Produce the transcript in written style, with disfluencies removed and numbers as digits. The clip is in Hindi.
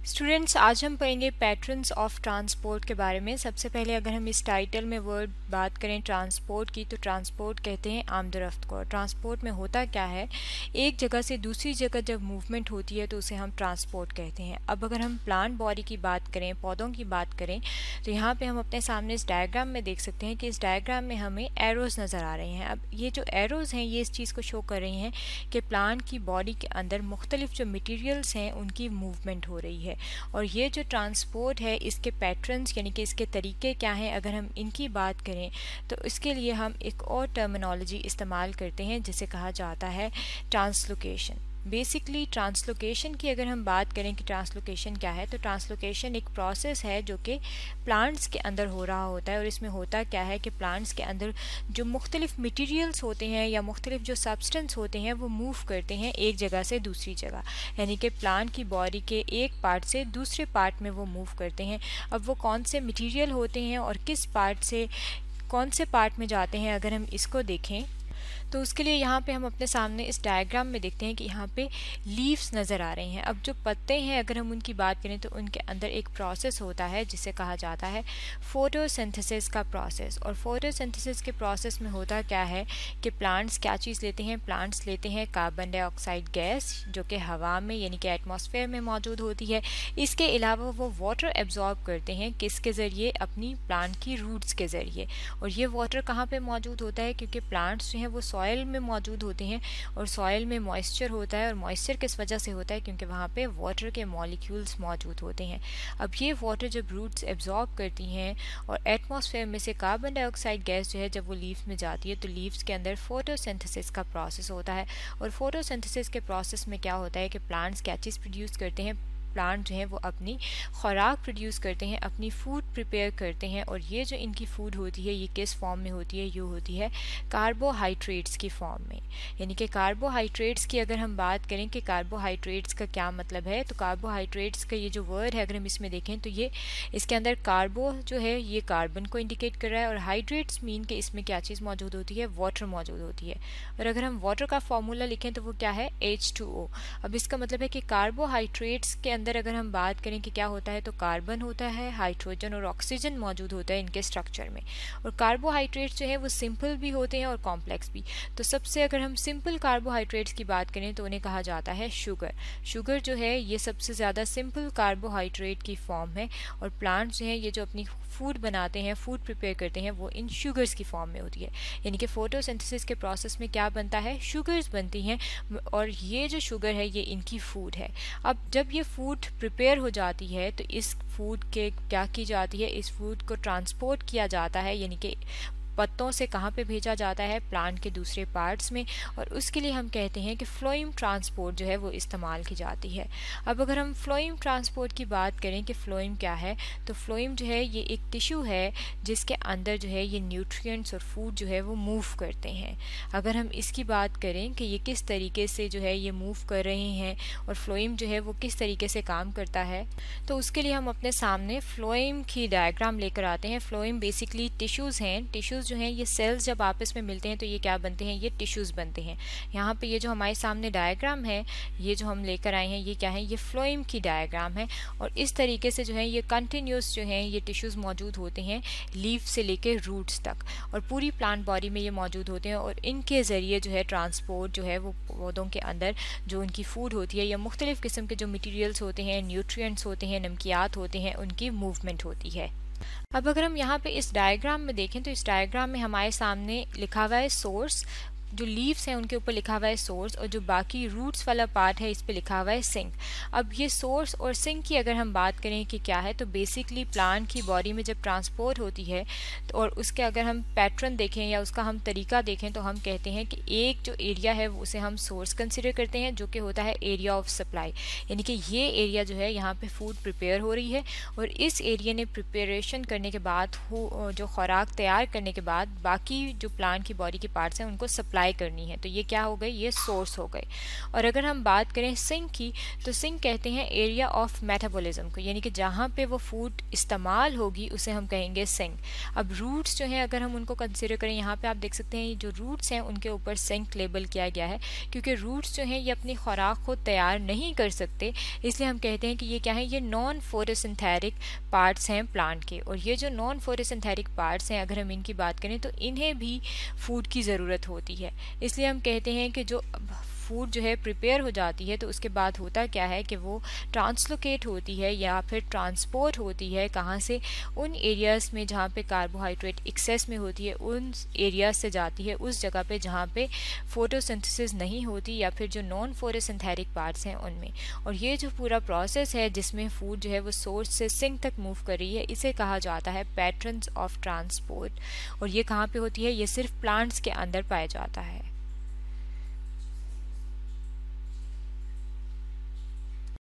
स्टूडेंट्स, आज हम पढ़ेंगे पैटर्न्स ऑफ ट्रांसपोर्ट के बारे में। सबसे पहले अगर हम इस टाइटल में वर्ड बात करें ट्रांसपोर्ट की, तो ट्रांसपोर्ट कहते हैं आमदरफ्त को। ट्रांसपोर्ट में होता क्या है, एक जगह से दूसरी जगह जब मूवमेंट होती है तो उसे हम ट्रांसपोर्ट कहते हैं। अब अगर हम प्लांट बॉडी की बात करें, पौधों की बात करें, तो यहाँ पे हम अपने सामने इस डायग्राम में देख सकते हैं कि इस डायग्राम में हमें एरोज नज़र आ रहे हैं। अब ये जो एरोज हैं ये इस चीज़ को शो कर रही हैं कि प्लांट की बॉडी के अंदर मुख्तलिफ जो मटीरियल्स हैं उनकी मूवमेंट हो रही है। और ये जो ट्रांसपोर्ट है इसके पैटर्न्स यानी कि इसके तरीके क्या हैं, अगर हम इनकी बात करें तो इसके लिए हम एक और टर्मिनोलॉजी इस्तेमाल करते हैं जिसे कहा जाता है ट्रांसलोकेशन। बेसिकली ट्रांसलोकेशन की अगर हम बात करें कि ट्रांसलोकेशन क्या है, तो ट्रांसलोकेशन एक प्रोसेस है जो कि प्लांट्स के अंदर हो रहा होता है। और इसमें होता क्या है कि प्लांट्स के अंदर जो मुख्तलिफ मटीरियल्स होते हैं या मुख्तलिफ जो सब्सटेंस होते हैं वो मूव करते हैं एक जगह से दूसरी जगह, यानी कि प्लांट की बॉडी के एक पार्ट से दूसरे पार्ट में वो मूव करते हैं। अब वो कौन से मटीरियल होते हैं और किस पार्ट से कौन से पार्ट में जाते हैं, अगर हम इसको देखें तो उसके लिए यहाँ पे हम अपने सामने इस डायग्राम में देखते हैं कि यहाँ पे लीव्स नज़र आ रही हैं। अब जो पत्ते हैं अगर हम उनकी बात करें तो उनके अंदर एक प्रोसेस होता है जिसे कहा जाता है फोटोसिंथेसिस का प्रोसेस। और फोटोसिंथेसिस के प्रोसेस में होता क्या है कि प्लांट्स क्या चीज़ लेते हैं, प्लांट्स लेते हैं कार्बन डाइऑक्साइड गैस जो कि हवा में यानी कि एटमॉस्फेयर में मौजूद होती है। इसके अलावा वो वाटर एब्जॉर्ब करते हैं किसके ज़रिए, अपनी प्लांट की रूट्स के ज़रिए। और ये वाटर कहाँ पर मौजूद होता है, क्योंकि प्लांट्स जो हैं वो सॉइल में मौजूद होते हैं और सॉइल में मॉइस्चर होता है। और मॉइस्चर किस वजह से होता है, क्योंकि वहाँ पे वाटर के मॉलिक्यूल्स मौजूद होते हैं। अब ये वाटर जब रूट्स एब्जॉर्ब करती हैं और एटमॉस्फेयर में से कार्बन डाइऑक्साइड गैस जो है जब वो लीव्स में जाती है तो लीव्स के अंदर फोटोसिंथेसिस का प्रोसेस होता है। और फोटोसिंथेसिस के प्रोसेस में क्या होता है कि प्लांट्स क्या चीज़ प्रोड्यूस करते हैं, प्लांट जो हैं वो अपनी खुराक प्रोड्यूस करते हैं, अपनी फूड प्रिपेयर करते हैं। और ये जो इनकी फूड होती है ये किस फॉर्म में होती है, ये होती है कार्बोहाइड्रेट्स की फॉर्म में। यानी कि कार्बोहाइड्रेट्स की अगर हम बात करें कि कार्बोहाइड्रेट्स का क्या मतलब है, तो कार्बोहाइड्रेट्स का ये जो वर्ड है अगर हम इसमें देखें तो ये इसके अंदर कार्बो जो है ये कार्बन को इंडिकेट कर रहा है और हाइड्रेट्स मीन के इसमें क्या चीज़ मौजूद होती है, वाटर मौजूद होती है। और अगर हम वाटर का फॉर्मूला लिखें तो वो क्या है, H2O। अब इसका मतलब है कि कार्बोहाइड्रेट्स के अंदर अगर हम बात करें कि क्या होता है, तो कार्बन होता है, हाइड्रोजन और ऑक्सीजन मौजूद होता है इनके स्ट्रक्चर में। और कार्बोहाइड्रेट्स जो है वो सिंपल भी होते हैं और कॉम्प्लेक्स भी। तो सबसे अगर हम सिंपल कार्बोहाइड्रेट्स की बात करें तो उन्हें कहा जाता है शुगर। शुगर जो है ये सबसे ज़्यादा सिंपल कार्बोहाइड्रेट की फॉर्म है। और प्लांट्स जो है ये जो अपनी फूड बनाते हैं, फूड प्रिपेयर करते हैं, वो इन शुगर्स की फॉर्म में होती है। यानी कि फोटोसिंथेसिस के प्रोसेस में क्या बनता है, शुगर्स बनती हैं। और ये जो शुगर है ये इनकी फूड है। अब जब ये फूड प्रिपेयर हो जाती है तो इस फूड के क्या की जाती है, इस फूड को ट्रांसपोर्ट किया जाता है, यानी कि पत्तों से कहाँ पे भेजा जाता है, प्लांट के दूसरे पार्ट्स में। और उसके लिए हम कहते हैं कि फ्लोइम ट्रांसपोर्ट जो है वो इस्तेमाल की जाती है। अब अगर हम फ्लोइम ट्रांसपोर्ट की बात करें कि फ्लोइम क्या है, तो फ्लोइम जो है ये एक टिश्यू है जिसके अंदर जो है ये न्यूट्रिएंट्स और फूड जो है वो मूव करते हैं। अगर हम इसकी बात करें कि ये किस तरीके से जो है ये मूव कर रहे हैं और फ्लोइम जो है वो किस तरीके से काम करता है, तो उसके लिए हम अपने सामने फ्लोइम की डायग्राम लेकर आते हैं। फ्लोइम बेसिकली टिश्यूज़ हैं। टिश्यूज़ जो हैं ये सेल्स जब आपस में मिलते हैं तो ये क्या बनते हैं, ये टिश्यूज़ बनते हैं। यहाँ पे ये जो हमारे सामने डायग्राम है ये जो हम लेकर आए हैं ये क्या है, ये फ्लोइम की डायग्राम है। और इस तरीके से जो है ये कंटिन्यूस जो हैं ये टिश्यूज़ मौजूद होते हैं लीफ से लेकर रूट्स तक, और पूरी प्लांट बॉडी में ये मौजूद होते हैं। और इनके ज़रिए जो है ट्रांसपोर्ट जो है वो पौधों के अंदर जो उनकी फूड होती है या मुख्तलिफ़ किस्म के जो मटीरियल्स होते हैं, न्यूट्रिएंट्स होते हैं, नमकियात होते हैं, उनकी मूवमेंट होती है। अब अगर हम यहाँ पे इस डायग्राम में देखें तो इस डायग्राम में हमारे सामने लिखा हुआ है सोर्स, जो लीव्स हैं उनके ऊपर लिखा हुआ है सोर्स, और जो बाकी रूट्स वाला पार्ट है इस पे लिखा हुआ है सिंक। अब ये सोर्स और सिंक की अगर हम बात करें कि क्या है, तो बेसिकली प्लांट की बॉडी में जब ट्रांसपोर्ट होती है तो और उसके अगर हम पैटर्न देखें या उसका हम तरीका देखें तो हम कहते हैं कि एक जो एरिया है उसे हम सोर्स कंसिडर करते हैं जो कि होता है एरिया ऑफ सप्लाई। यानी कि ये एरिया जो है यहाँ पे फूड प्रिपेयर हो रही है और इस एरिया ने प्रिपरेशन करने के बाद जो खुराक तैयार करने के बाद बाकी जो प्लांट की बॉडी के पार्ट्स हैं उनको सप्लाई सप्लाई करनी है। तो ये क्या हो गई, ये सोर्स हो गए। और अगर हम बात करें सिंक की, तो सिंक कहते हैं एरिया ऑफ मेटाबॉलिज्म को, यानी कि जहाँ पे वो फूड इस्तेमाल होगी उसे हम कहेंगे सिंक। अब रूट्स जो हैं अगर हम उनको कंसिडर करें, यहाँ पे आप देख सकते हैं जो रूट्स हैं उनके ऊपर सिंक लेबल किया गया है, क्योंकि रूट्स जो हैं ये अपनी खुराक को तैयार नहीं कर सकते, इसलिए हम कहते हैं कि ये क्या है, ये नॉन फोटोसिंथेटिक पार्ट्स हैं प्लांट के। और ये जो नॉन फोटोसिंथेटिक पार्ट्स हैं अगर हम इनकी बात करें तो इन्हें भी फूड की ज़रूरत होती है। इसलिए हम कहते हैं कि जो फूड जो है प्रिपेयर हो जाती है तो उसके बाद होता क्या है कि वो ट्रांसलोकेट होती है या फिर ट्रांसपोर्ट होती है, कहाँ से, उन एरियाज़ में जहाँ पे कार्बोहाइड्रेट एक्सेस में होती है, उन एरियाज से जाती है उस जगह पे जहाँ पे फोटोसिंथेसिस नहीं होती या फिर जो नॉन फोटोसिंथेटिक पार्ट्स हैं उनमें। और ये जो पूरा प्रोसेस है जिसमें फूड जो है वो सोर्स से सिंक तक मूव कर रही है, इसे कहा जाता है पैटर्न्स ऑफ ट्रांसपोर्ट। और ये कहाँ पे होती है, ये सिर्फ प्लांट्स के अंदर पाया जाता है।